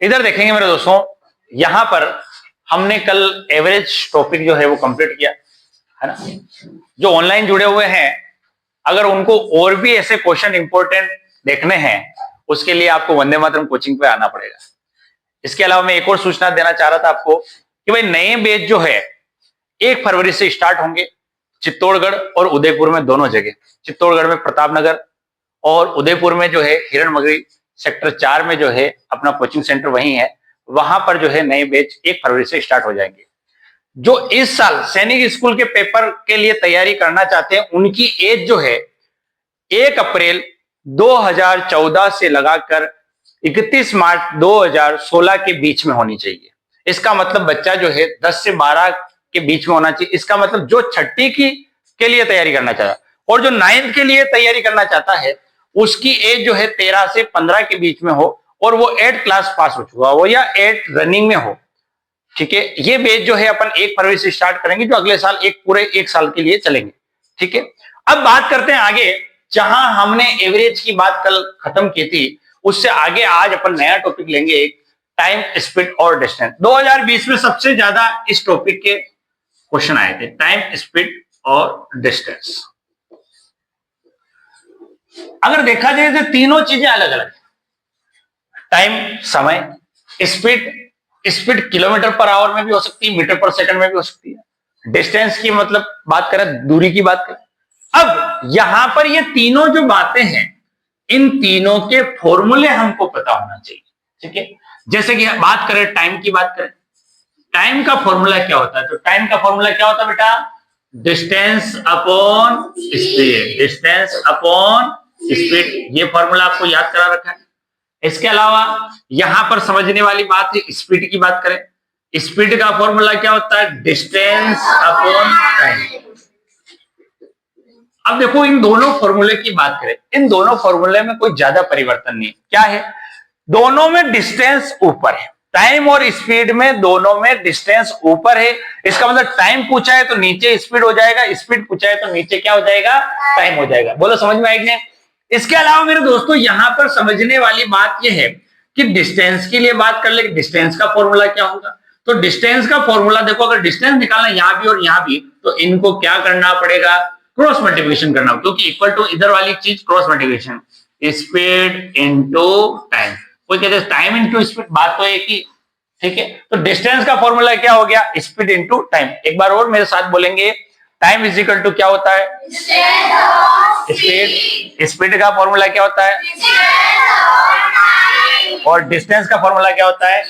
इधर देखेंगे मेरे दोस्तों, यहां पर हमने कल एवरेज टॉपिक जो है वो कंप्लीट किया है ना। जो ऑनलाइन जुड़े हुए हैं, अगर उनको और भी ऐसे क्वेश्चन इंपॉर्टेंट देखने हैं, उसके लिए आपको वंदे मातरम कोचिंग पे आना पड़ेगा। इसके अलावा मैं एक और सूचना देना चाह रहा था आपको कि भाई नए बैच जो है 1 फरवरी से स्टार्ट होंगे चित्तौड़गढ़ और उदयपुर में, दोनों जगह। चित्तौड़गढ़ में प्रतापनगर और उदयपुर में जो है हिरणमगरी सेक्टर 4 में जो है अपना कोचिंग सेंटर वहीं है। वहां पर जो है नए बैच 1 फरवरी से स्टार्ट हो जाएंगे। जो इस साल सैनिक स्कूल के पेपर के लिए तैयारी करना चाहते हैं, उनकी एज जो है 1 अप्रैल 2014 से लगाकर 31 मार्च 2016 के बीच में होनी चाहिए। इसका मतलब बच्चा जो है 10 से 12 के बीच में होना चाहिए। इसका मतलब जो छठी की के लिए तैयारी करना चाहता है और जो 9th के लिए तैयारी करना चाहता है, उसकी एज जो है 13 से 15 के बीच में हो और वो 8th क्लास पास हो चुका हो या 8th रनिंग में हो। ठीक है, ये बैच जो है अपन 1 फरवरी से स्टार्ट करेंगे, जो अगले साल पूरे 1 साल के लिए चलेंगे। ठीक है, अब बात करते हैं आगे। जहां हमने एवरेज की बात कल खत्म की थी, उससे आगे आज अपन नया टॉपिक लेंगे, एक टाइम, स्पीड और डिस्टेंस। 2020 में सबसे ज्यादा इस टॉपिक के क्वेश्चन आए थे, टाइम, स्पीड और डिस्टेंस। अगर देखा जाए तो तीनों चीजें अलग अलग, टाइम समय, स्पीड किलोमीटर पर आवर में भी हो सकती है, मीटर पर सेकंड में भी हो सकती है। डिस्टेंस की मतलब बात करें, दूरी की बात करें। अब यहां पर ये तीनों जो बातें हैं, इन तीनों के फॉर्मूले हमको पता होना चाहिए। ठीक है, जैसे कि बात करें टाइम की, बात करें टाइम का फॉर्मूला क्या होता है, तो टाइम का फॉर्मूला क्या होता है बेटा, distance upon speed, distance upon speed. ये फॉर्मूला आपको याद करा रखा है। इसके अलावा यहां पर समझने वाली बात है, स्पीड की बात करें, स्पीड का फॉर्मूला क्या होता है, डिस्टेंस अपॉन टाइम। अब देखो, इन दोनों फॉर्मूले की बात करें, इन दोनों फॉर्मूले में कोई ज्यादा परिवर्तन नहीं। क्या है, दोनों में डिस्टेंस ऊपर है। टाइम और स्पीड में दोनों में डिस्टेंस ऊपर है। इसका मतलब टाइम पूछा है तो नीचे स्पीड हो जाएगा, स्पीड पूछा है तो नीचे क्या हो जाएगा, टाइम हो जाएगा। बोलो समझ में आएगी? इसके अलावा मेरे दोस्तों यहां पर समझने वाली बात यह है कि डिस्टेंस के लिए बात कर ले, डिस्टेंस का फॉर्मूला क्या होगा। तो डिस्टेंस का फॉर्मूला देखो, अगर डिस्टेंस निकालना यहां भी और यहां भी, तो इनको क्या करना पड़ेगा, क्रॉस मल्टीप्लिकेशन करना, क्योंकि इक्वल टू इधर वाली चीज cross multiplication, speed into time. कोई कहते हैं टाइम इंटू स्पीड, बात तो एक ही। ठीक है, तो डिस्टेंस का फॉर्मूला क्या हो गया, स्पीड इंटू टाइम। एक बार और मेरे साथ बोलेंगे, टाइम इज इक्वल टू क्या होता है, स्पीड। स्पीड का फॉर्मूला क्या होता है, और डिस्टेंस का फॉर्मूला क्या होता है।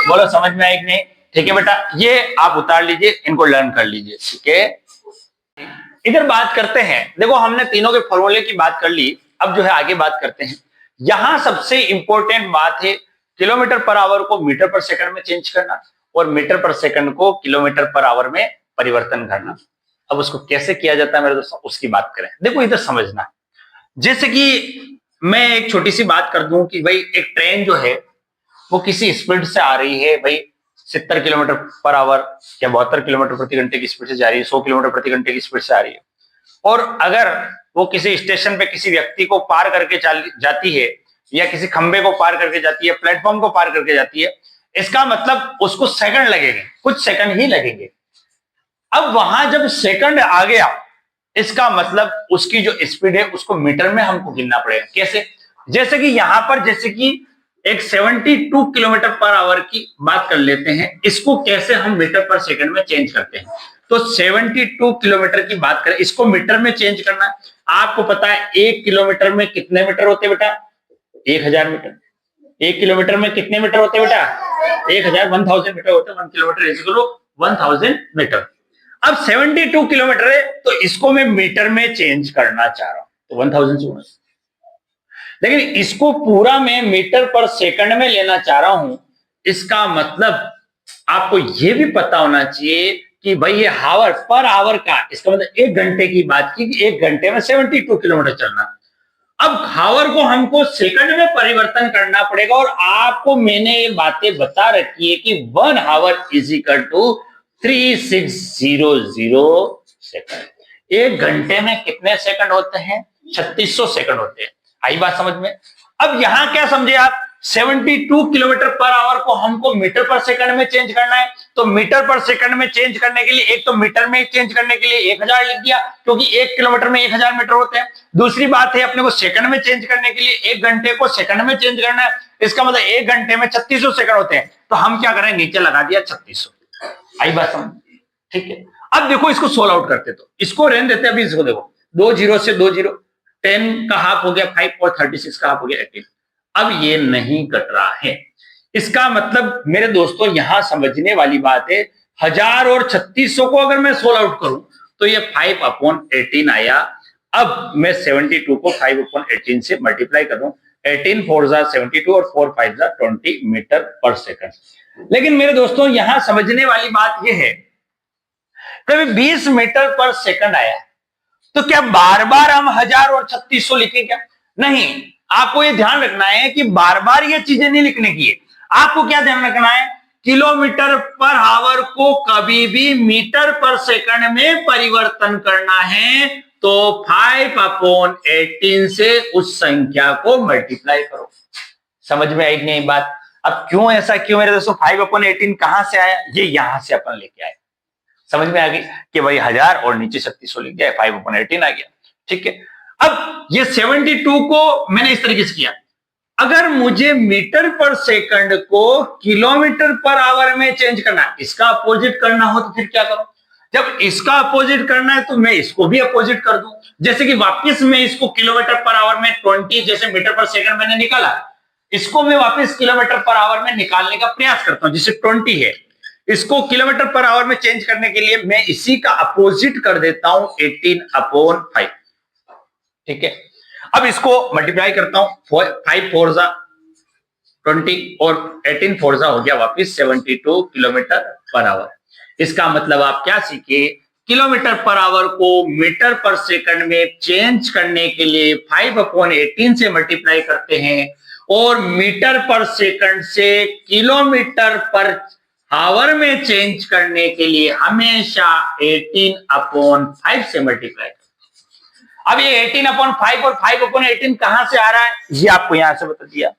बोलो समझ में आएगी नहीं? ठीक है बेटा, ये आप उतार लीजिए, इनको लर्न कर लीजिए। ठीक है, इधर बात करते हैं। देखो, हमने तीनों के फॉर्मूले की बात कर ली, अब जो है आगे बात करते हैं। यहां सबसे इंपॉर्टेंट बात है किलोमीटर पर आवर को मीटर पर सेकंड में चेंज करना और मीटर पर सेकंड को किलोमीटर पर आवर में परिवर्तन करना। अब उसको कैसे किया जाता है मेरे दोस्तों, उसकी बात करें। देखो, इधर समझना, जैसे कि मैं एक छोटी सी बात कर दूं कि भाई एक ट्रेन जो है वो किसी स्पीड से आ रही है, भाई 70 किलोमीटर पर आवर या 72 किलोमीटर प्रति घंटे की स्पीड से जा रही है, 100 किलोमीटर प्रति घंटे की स्पीड से आ रही है। और अगर वो किसी स्टेशन पे किसी व्यक्ति को पार करके जाती है या किसी खंबे को पार करके जाती है, प्लेटफॉर्म को पार करके जाती है, इसका मतलब उसको सेकंड लगेंगे, कुछ सेकंड ही लगेंगे। अब वहां जब सेकंड आ गया, इसका मतलब उसकी जो स्पीड है उसको मीटर में हमको गिनना पड़ेगा। कैसे, जैसे कि यहां पर जैसे कि एक 72 किलोमीटर पर आवर की बात कर लेते हैं, इसको कैसे हम मीटर पर सेकंड में चेंज करते हैं। तो 72 किलोमीटर की बात करें, इसको मीटर में चेंज करना है। आपको पता है 1 किलोमीटर में कितने मीटर होते बेटा, 1000 मीटर। 1 किलोमीटर में कितने मीटर होते बेटा, 1000 मीटर होते हैं। 1 kilometre is equal to 1000 metre. अब 72 किलोमीटर है, तो इसको मैं मीटर में चेंज करना चाह रहा हूं, तो 1000 से होना। लेकिन इसको पूरा मैं मीटर पर सेकंड में लेना चाह रहा हूं, इसका मतलब आपको यह भी पता होना चाहिए कि भाई ये हावर पर आवर का, इसका मतलब 1 घंटे की बात की कि 1 घंटे में 72 किलोमीटर चलना। अब हावर को हमको सेकंड में परिवर्तन करना पड़ेगा, और आपको मैंने ये बातें बता रखी है कि 1 हावर इज इक्वल टू 3600 सेकंड। 1 घंटे में कितने सेकंड होते हैं, 3600 सेकंड होते हैं। आई बात समझ में? अब यहां क्या समझे आप, 72 किलोमीटर पर आवर को हमको मीटर पर सेकंड में चेंज करना है, तो मीटर पर सेकंड में चेंज करने के लिए एक तो मीटर में चेंज करने के लिए 1000 लिख दिया, क्योंकि 1 किलोमीटर में 1000 मीटर होते हैं। दूसरी बात है अपने को सेकंड में चेंज करने के लिए 1 घंटे को सेकंड में चेंज करना है, इसका मतलब 1 घंटे में 3600 सेकंड होते हैं, तो हम क्या करें, नीचे लगा दिया 3600। आई बात समझ, ठीक है। अब देखो इसको सोल्व आउट करते, तो इसको रहने देते, अभी इसको देखो 2 0 से 2 0, 10 का हाफ हो गया 5 और 36 का हाफ हो गया 18। अब ये नहीं कट रहा है, इसका मतलब मेरे दोस्तों यहां समझने वाली बात है, 1000 और 3600 को अगर मैं सोल्व आउट करूं तो ये 5/18 आया। अब मैं 72 को 5/18 से मल्टीप्लाई करूं, 18 4 जा 72 और 4 5 जा 20 मीटर पर सेकंड। लेकिन मेरे दोस्तों यहां समझने वाली बात यह है, कभी 20 मीटर पर सेकंड आया तो क्या बार बार हम 1000 और 3600 लिखें क्या? नहीं, आपको ये ध्यान रखना है कि बार बार ये चीजें नहीं लिखने की है। आपको क्या ध्यान रखना है, किलोमीटर पर आवर को कभी भी मीटर पर सेकंड में परिवर्तन करना है तो 5/18 से उस संख्या को मल्टीप्लाई करो। समझ में आई कि नहीं बात? अब क्यों ऐसा क्यों मेरे दोस्तों, 5/18 कहां से आया, ये यहां से अपन लेके आए। समझ में आ गई कि भाई 1000 और नीचे 3600 लिख दिया, 5/18 आ गया, ठीक है। अब ये 72 को मैंने इस तरीके से किया, अगर मुझे मीटर पर सेकंड को किलोमीटर पर आवर में चेंज करना है, इसका अपोजिट करना हो तो फिर क्या करूं? जब इसका अपोजिट करना है तो मैं इसको भी अपोजिट कर दूं, जैसे कि वापस मैं इसको किलोमीटर पर आवर में 20 जैसे मीटर पर सेकंड मैंने निकाला, इसको मैं वापस किलोमीटर पर आवर में निकालने का प्रयास करता हूं, जिसे 20 है, इसको किलोमीटर पर आवर में चेंज करने के लिए मैं इसी का अपोजिट कर देता हूं 18/5, ठीक है। अब इसको मल्टीप्लाई करता हूं, 5 4 जा 20 और 18 4 जा हो गया वापिस 72 किलोमीटर पर आवर। इसका मतलब आप क्या सीखे, किलोमीटर पर आवर को मीटर पर सेकंड में चेंज करने के लिए 5/18 से मल्टीप्लाई करते हैं और मीटर पर सेकंड से किलोमीटर पर आवर में चेंज करने के लिए हमेशा 18/5 से मल्टीप्लाई। अब ये 18/5 और 5/18 कहां से आ रहा है, ये आपको यहां से बता दिया।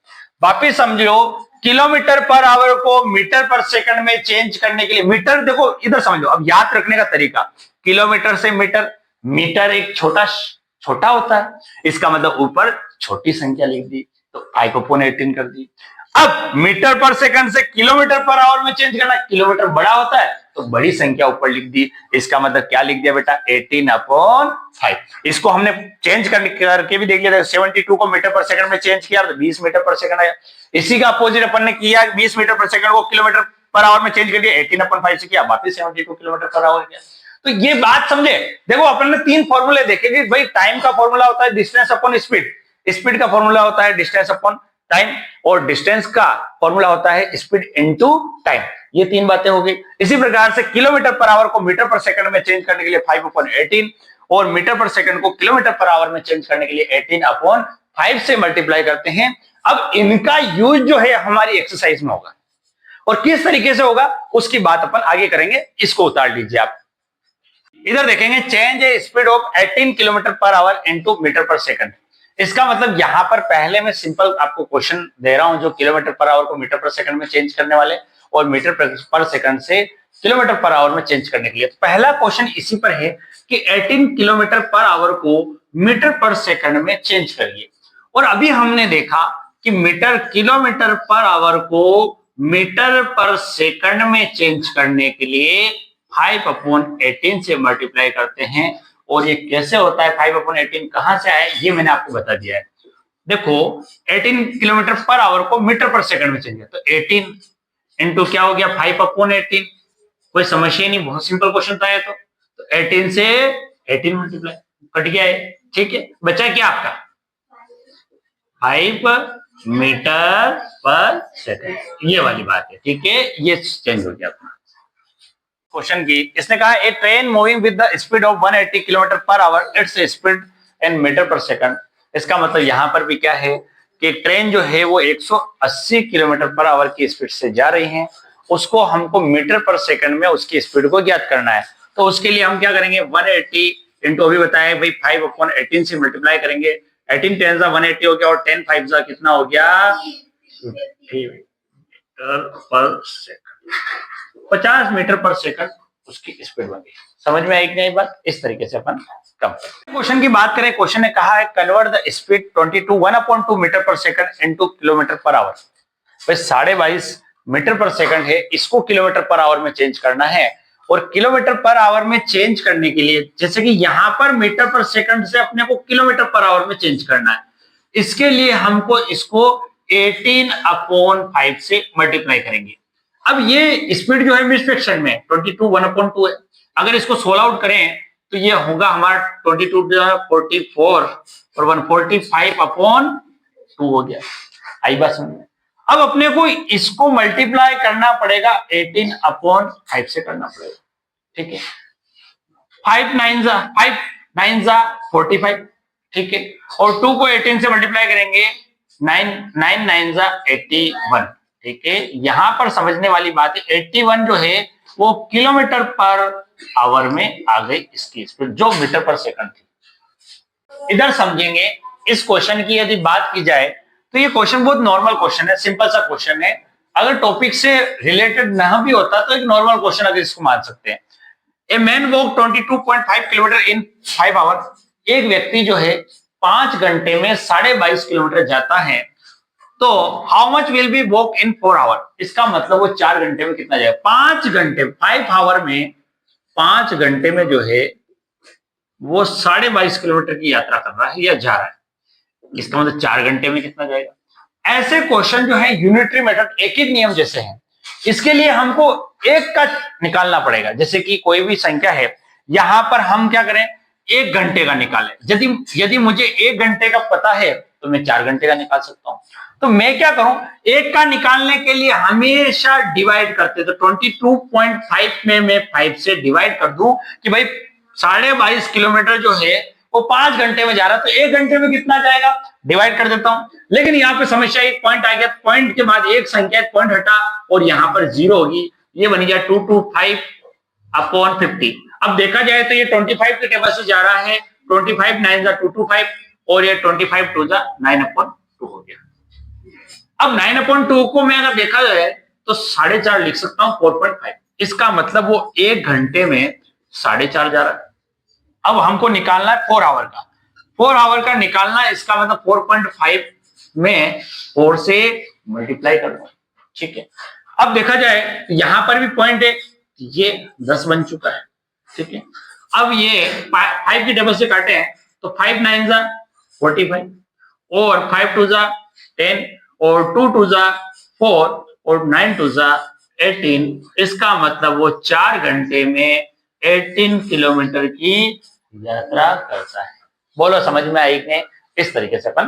वापिस समझो, किलोमीटर पर आवर को मीटर पर सेकंड में चेंज करने के लिए, मीटर देखो इधर समझो, अब याद रखने का तरीका, किलोमीटर से मीटर, मीटर एक छोटा होता है, इसका मतलब ऊपर छोटी संख्या लिख दी तो 5/18 कर दी। अब मीटर पर सेकंड से किलोमीटर पर आवर में चेंज करना, किलोमीटर बड़ा होता है तो बड़ी संख्या ऊपर लिख दी, इसका मतलब क्या लिख दिया बेटा, 18/5। इसको हमने चेंज करके भी देख लिया था, 72 को मीटर पर सेकंड में चेंज किया तो 20 मीटर पर सेकंड आया। इसी का अपोजिट अपन ने किया, 20 मीटर पर सेकंड को किलोमीटर पर आवर में चेंज कर दिया, 18/5 से किया, वापिस 72 किलोमीटर पर आवर किया। तो ये बात समझे, देखो अपन ने 3 फॉर्मूले देखे कि भाई टाइम का फॉर्मूला होता है डिस्टेंस अपॉन स्पीड, स्पीड का फॉर्मूला होता है डिस्टेंस अपॉन टाइम, और डिस्टेंस का फॉर्मूला होता है स्पीड इनटू टाइम। ये 3 बातें हो गई। इसी प्रकार से किलोमीटर पर आवर को मीटर पर सेकंड में चेंज करने के लिए 5/18 और मीटर पर सेकंड को किलोमीटर पर आवर में चेंज करने के लिए 18/5 से मल्टीप्लाई करते हैं। अब इनका यूज जो है हमारी एक्सरसाइज में होगा, और किस तरीके से होगा उसकी बात अपन आगे करेंगे। इसको उतार लीजिए आप, इधर देखेंगे, change a speed of 18 kilometre per hour into metre per second. इसका मतलब यहां पर पहले मैं सिंपल आपको क्वेश्चन दे रहा हूं जो किलोमीटर पर आवर को मीटर पर सेकंड में चेंज करने वाले और मीटर पर सेकंड से किलोमीटर पर आवर में चेंज करने के लिए। तो पहला क्वेश्चन इसी पर है कि 18 किलोमीटर पर आवर को मीटर पर सेकंड में चेंज करिए। और अभी हमने देखा कि किलोमीटर पर आवर को मीटर पर सेकंड में चेंज करने के लिए 5/18 से मल्टीप्लाई करते हैं। और ये कैसे होता है, 5/18 कहां से आया, ये मैंने आपको बता दिया है। देखो 18 किलोमीटर पर आवर को मीटर पर सेकंड में चेंज किया तो 18 इंटू क्या हो गया 5/18। कोई समस्या नहीं, बहुत सिंपल क्वेश्चन था ये तो 18 से 18 मल्टीप्लाई कट गया है, ठीक है। बचा क्या आपका 5 मीटर पर सेकंड, ये वाली बात है, ठीक है। ये चेंज हो गया अपना क्वेश्चन की। इसने कहा a train moving with the speed of 180 kilometre per hour, its speed in metre per second. इसका मतलब यहां पर भी क्या है कि ट्रेन जो है वो 180 किलोमीटर पर आवर की स्पीड से जा रही है, उसको हमको मीटर पर सेकंड में उसकी स्पीड को ज्ञात करना है। तो उसके लिए हम क्या करेंगे, 180 इंटू अभी बताया भाई 5/18 से मल्टीप्लाई करेंगे, 18 10 180 हो गया और 10 5 कितना हो गया metre per second, 50 metre per second उसकी स्पीड बन गई। समझ में आई कि नहीं बात? इस तरीके से अपन कम करते हैं। क्वेश्चन की बात करें, क्वेश्चन ने कहा है convert the speed 22 1/2 metre per second into kilometre per our. भाई 22.5 मीटर पर सेकंड है, इसको किलोमीटर पर आवर में चेंज करना है। और किलोमीटर पर आवर में चेंज करने के लिए, जैसे कि यहां पर मीटर पर सेकंड से अपने को किलोमीटर पर आवर में चेंज करना है, इसके लिए हमको इसको 18/5 से मल्टीप्लाई करेंगे। अब ये स्पीड जो है मिड फ्रैक्शन में 22 1/2 है। अगर इसको सोल्व आउट करें तो ये होगा हमारा 22 44 और 145/2 हो गया। आई बात समझ में? अब अपने को इसको मल्टीप्लाई करना पड़ेगा 18/5 से करना पड़ेगा। ठीक है, 5 9 जा 45। ठीक है, और 2 को 18 से मल्टीप्लाई करेंगे 9 9 जा 81। ठीक है, यहां पर समझने वाली बात है 81 जो है वो किलोमीटर पर आवर में आ गई इसकी स्पीड, जो मीटर पर सेकंड थी। इधर समझेंगे इस क्वेश्चन की यदि बात की जाए तो ये क्वेश्चन बहुत नॉर्मल क्वेश्चन है, सिंपल सा क्वेश्चन है। अगर टॉपिक से रिलेटेड ना भी होता तो एक नॉर्मल क्वेश्चन अगर इसको मान सकते हैं। A man walk 22.5 kilometre in 5 hour. एक व्यक्ति जो है 5 घंटे में 22.5 किलोमीटर जाता है, तो how much will be walk in 4 hour. इसका मतलब वो 4 घंटे में कितना जाएगा? 5 घंटे 5 आवर में 5 घंटे में जो है वो 22.5 किलोमीटर की यात्रा कर रहा है या जा रहा है। इसका मतलब 4 घंटे में कितना जाएगा? ऐसे क्वेश्चन जो है यूनिटरी मेथड एक ही नियम जैसे हैं, इसके लिए हमको एक का निकालना पड़ेगा। जैसे कि कोई भी संख्या है, यहां पर हम क्या करें, 1 घंटे का निकालें। यदि मुझे 1 घंटे का पता है तो मैं 4 घंटे का निकाल सकता हूं। तो मैं क्या करूं, एक का निकालने के लिए हमेशा डिवाइड करते, तो 22.5 में मैं 5 से डिवाइड कर दूं कि भाई 22.5 किलोमीटर जो है वो 5 घंटे में जा रहा है, तो 1 घंटे में कितना जाएगा, डिवाइड कर देता हूं। लेकिन यहाँ पे समस्या, एक पॉइंट आ गया, पॉइंट के बाद एक संख्या, एक पॉइंट हटा और यहाँ पर 0 होगी, ये बन गया 225/50। अब देखा जाए तो ये 25 के टेबल से जा रहा है, 25 9 जा 225 और ये 25 2 जा 9/2 हो गया। अब 9/2 को मैं अगर देखा जाए तो 4.5 लिख सकता हूं 4.5। इसका मतलब वो 1 घंटे में 4.5 जा रहा है। अब हमको निकालना है 4 आवर का, 4 आवर का निकालना है, इसका मतलब 4.5 में 4 से मल्टीप्लाई करना। ठीक है, अब देखा जाए यहां पर भी पॉइंट है, ये 10 बन चुका है। ठीक है, अब ये 5 की टेबल से काटे हैं तो 5 9 जा 45 और 5 2 जा 10 और 2 2 जा 4 और 9 2 जा 18। इसका मतलब वो 4 घंटे में 18 किलोमीटर की यात्रा करता है। बोलो समझ में आई कि नहीं? इस तरीके से अपन